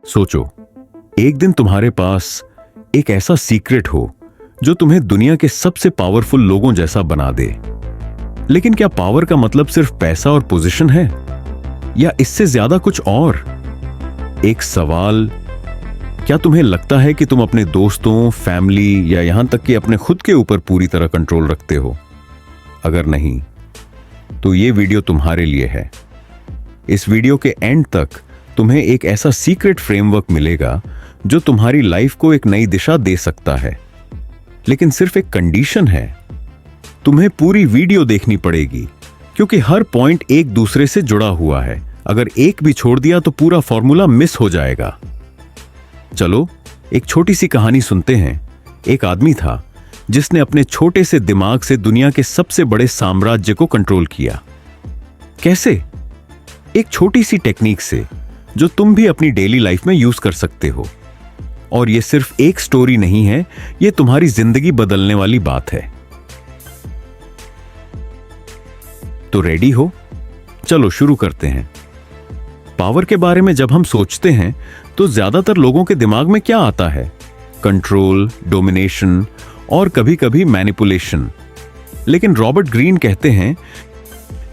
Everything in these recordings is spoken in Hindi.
सोचो, एक दिन तुम्हारे पास एक ऐसा सीक्रेट हो जो तुम्हें दुनिया के सबसे पावरफुल लोगों जैसा बना दे। लेकिन क्या पावर का मतलब सिर्फ पैसा और पोजीशन है, या इससे ज्यादा कुछ और? एक सवाल, क्या तुम्हें लगता है कि तुम अपने दोस्तों, फैमिली या यहां तक कि अपने खुद के ऊपर पूरी तरह कंट्रोल रखते हो? अगर नहीं, तो ये वीडियो तुम्हारे लिए है। इस वीडियो के एंड तक तुम्हें एक ऐसा सीक्रेट फ्रेमवर्क मिलेगा जो तुम्हारी लाइफ को एक नई दिशा दे सकता है। लेकिन सिर्फ एक कंडीशन है, तुम्हें पूरी वीडियो देखनी पड़ेगी, क्योंकि हर पॉइंट एक दूसरे से जुड़ा हुआ है। अगर एक भी छोड़ दिया तो पूरा फॉर्मूला मिस हो जाएगा। चलो एक छोटी सी कहानी सुनते हैं। एक आदमी था जिसने अपने छोटे से दिमाग से दुनिया के सबसे बड़े साम्राज्य को कंट्रोल किया। कैसे? एक छोटी सी टेक्निक से जो तुम भी अपनी डेली लाइफ में यूज कर सकते हो। और यह सिर्फ एक स्टोरी नहीं है, यह तुम्हारी जिंदगी बदलने वाली बात है। तो रेडी हो? चलो शुरू करते हैं। पावर के बारे में जब हम सोचते हैं तो ज्यादातर लोगों के दिमाग में क्या आता है? कंट्रोल, डोमिनेशन और कभी कभी मैनिपुलेशन। लेकिन रॉबर्ट ग्रीन कहते हैं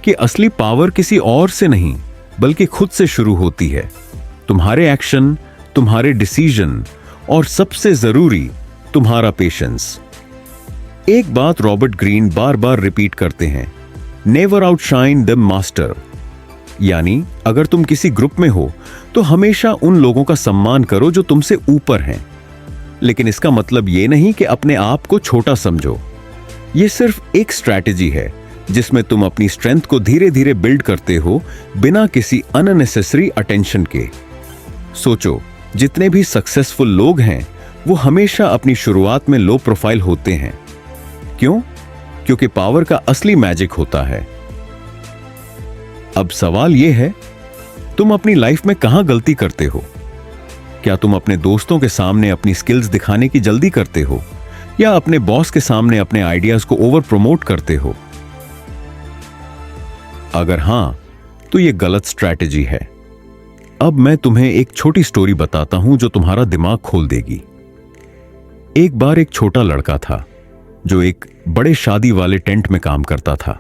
कि असली पावर किसी और से नहीं बल्कि खुद से शुरू होती है। तुम्हारे एक्शन, तुम्हारे डिसीजन और सबसे जरूरी तुम्हारा पेशेंस। एक बात रॉबर्ट ग्रीन बार बार रिपीट करते हैं, नेवर आउटशाइन द मास्टर। यानी अगर तुम किसी ग्रुप में हो तो हमेशा उन लोगों का सम्मान करो जो तुमसे ऊपर हैं। लेकिन इसका मतलब यह नहीं कि अपने आप को छोटा समझो। यह सिर्फ एक स्ट्रैटेजी है जिसमें तुम अपनी स्ट्रेंथ को धीरे धीरे बिल्ड करते हो, बिना किसी अननेसेसरी अटेंशन के। सोचो, जितने भी सक्सेसफुल लोग हैं वो हमेशा अपनी शुरुआत में लो प्रोफाइल होते हैं। क्यों? क्योंकि पावर का असली मैजिक होता है। अब सवाल यह है, तुम अपनी लाइफ में कहां गलती करते हो? क्या तुम अपने दोस्तों के सामने अपनी स्किल्स दिखाने की जल्दी करते हो, या अपने बॉस के सामने अपने आइडियाज को ओवर प्रमोट करते हो? अगर हां, तो यह गलत स्ट्रैटेजी है। अब मैं तुम्हें एक छोटी स्टोरी बताता हूं जो तुम्हारा दिमाग खोल देगी। एक बार एक छोटा लड़का था जो एक बड़े शादी वाले टेंट में काम करता था।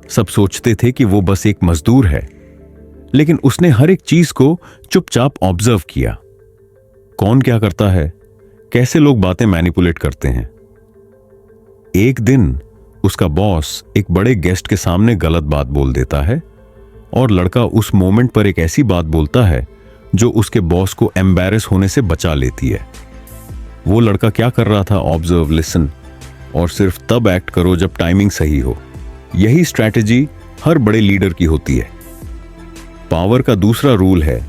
सब सोचते थे कि वो बस एक मजदूर है, लेकिन उसने हर एक चीज को चुपचाप ऑब्जर्व किया। कौन क्या करता है, कैसे लोग बातें मैनिपुलेट करते हैं। एक दिन उसका बॉस एक बड़े गेस्ट के सामने गलत बात बोल देता है और लड़का उस मोमेंट पर एक ऐसी बात बोलता है जो उसके बॉस को एम्बैरेस होने से बचा लेती है। वो लड़का क्या कर रहा था? ऑब्जर्व, लिसन और सिर्फ तब एक्ट करो जब टाइमिंग सही हो। यही स्ट्रैटेजी हर बड़े लीडर की होती है। पावर का दूसरा रूल है,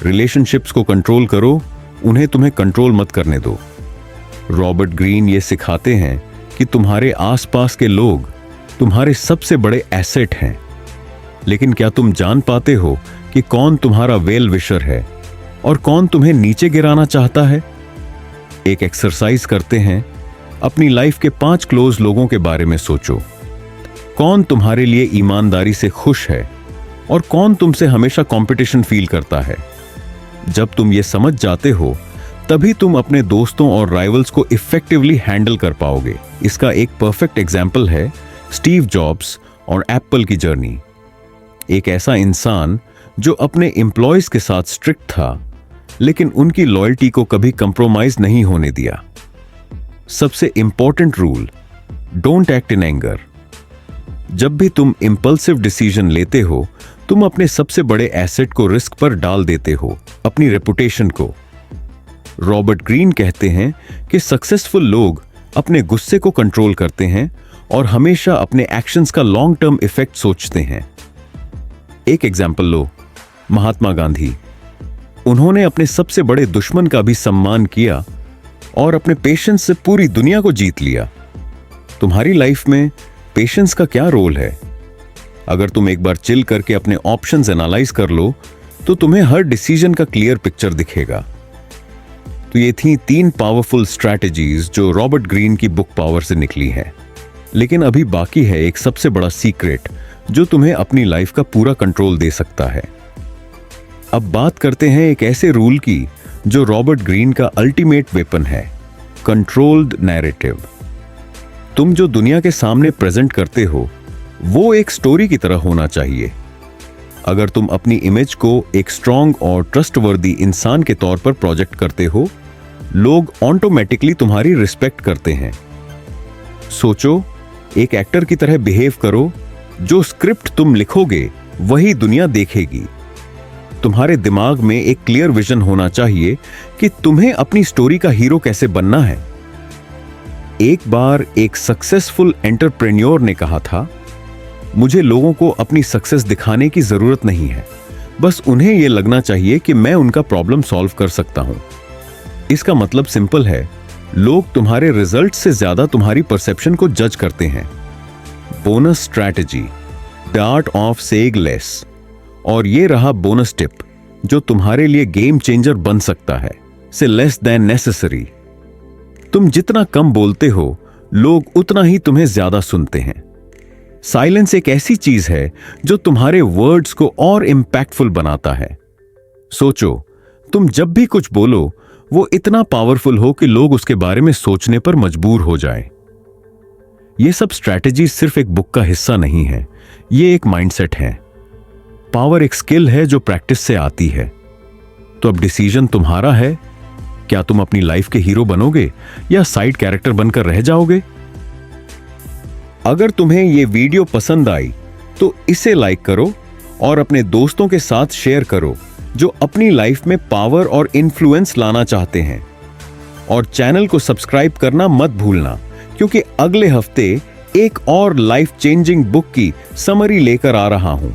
रिलेशनशिप्स को कंट्रोल करो, उन्हें तुम्हें कंट्रोल मत करने दो। रॉबर्ट ग्रीन ये सिखाते हैं कि तुम्हारे आसपास के लोग तुम्हारे सबसे बड़े एसेट हैं। लेकिन क्या तुम जान पाते हो कि कौन तुम्हारा वेल विशर है और कौन तुम्हें नीचे गिराना चाहता है? एक एक्सरसाइज करते हैं। अपनी लाइफ के 5 क्लोज लोगों के बारे में सोचो। कौन तुम्हारे लिए ईमानदारी से खुश है और कौन तुमसे हमेशा कंपटीशन फील करता है? जब तुम ये समझ जाते हो, तभी तुम अपने दोस्तों और राइवल्स को इफेक्टिवली हैंडल कर पाओगे। इसका एक परफेक्ट एग्जाम्पल है स्टीव जॉब्स और एप्पल की जर्नी। एक ऐसा इंसान जो अपने एम्प्लॉयज के साथ स्ट्रिक्ट था, लेकिन उनकी लॉयल्टी को कभी कंप्रोमाइज नहीं होने दिया। सबसे important rule, don't act in anger. जब भी तुम इंपल्सिव डिसीजन लेते हो, तुम अपने सबसे बड़े एसेट को रिस्क पर डाल देते हो, अपनी रेपुटेशन को। रॉबर्ट ग्रीन कहते हैं कि सक्सेसफुल लोग अपने गुस्से को कंट्रोल करते हैं और हमेशा अपने एक्शंस का लॉन्ग टर्म इफेक्ट सोचते हैं। एक एग्जाम्पल लो, महात्मा गांधी। उन्होंने अपने सबसे बड़े दुश्मन का भी सम्मान किया और अपने पेशेंस से पूरी दुनिया को जीत लिया। तुम्हारी लाइफ में पेशेंस का क्या रोल है? अगर तुम एक बार चिल करके अपने ऑप्शंस एनालाइज कर लो तो तुम्हें हर डिसीजन का क्लियर पिक्चर दिखेगा। तो ये थी 3 पावरफुल स्ट्रैटेजीज जो रॉबर्ट ग्रीन की बुक पावर से निकली है। लेकिन अभी बाकी है एक सबसे बड़ा सीक्रेट जो तुम्हें अपनी लाइफ का पूरा कंट्रोल दे सकता है। अब बात करते हैं एक ऐसे रूल की जो रॉबर्ट ग्रीन का अल्टीमेट वेपन है, कंट्रोल्ड नैरेटिव। तुम जो दुनिया के सामने प्रेजेंट करते हो वो एक स्टोरी की तरह होना चाहिए। अगर तुम अपनी इमेज को एक स्ट्रांग और ट्रस्टवर्दी इंसान के तौर पर प्रोजेक्ट करते हो, लोग ऑटोमेटिकली तुम्हारी रिस्पेक्ट करते हैं। सोचो, एक एक्टर की तरह बिहेव करो। जो स्क्रिप्ट तुम लिखोगे वही दुनिया देखेगी। तुम्हारे दिमाग में एक क्लियर विजन होना चाहिए कि तुम्हें अपनी स्टोरी का हीरो कैसे बनना है। एक बार एक सक्सेसफुल एंटरप्रेन्योर ने कहा था, मुझे लोगों को अपनी सक्सेस दिखाने की जरूरत नहीं है, बस उन्हें यह लगना चाहिए कि मैं उनका प्रॉब्लम सॉल्व कर सकता हूं। इसका मतलब सिंपल है, लोग तुम्हारे रिजल्ट से ज्यादा तुम्हारी परसेप्शन को जज करते हैं। Bonus strategy, the art of saying less. और ये रहा बोनस टिप जो तुम्हारे लिए गेम चेंजर बन सकता है, से लेस देन नेसेसरी। तुम जितना कम बोलते हो, लोग उतना ही तुम्हें ज्यादा सुनते हैं। साइलेंस एक ऐसी चीज है जो तुम्हारे वर्ड्स को और इंपैक्टफुल बनाता है। सोचो, तुम जब भी कुछ बोलो वो इतना पावरफुल हो कि लोग उसके बारे में सोचने पर मजबूर हो जाएं। ये सब स्ट्रैटेजी सिर्फ एक बुक का हिस्सा नहीं है, ये एक माइंडसेट है। पावर एक स्किल है जो प्रैक्टिस से आती है। तो अब डिसीजन तुम्हारा है, क्या तुम अपनी लाइफ के हीरो बनोगे या साइड कैरेक्टर बनकर रह जाओगे? अगर तुम्हें यह वीडियो पसंद आई तो इसे लाइक करो और अपने दोस्तों के साथ शेयर करो जो अपनी लाइफ में पावर और इन्फ्लुएंस लाना चाहते हैं। और चैनल को सब्सक्राइब करना मत भूलना, क्योंकि अगले हफ्ते एक और लाइफ चेंजिंग बुक की समरी लेकर आ रहा हूं।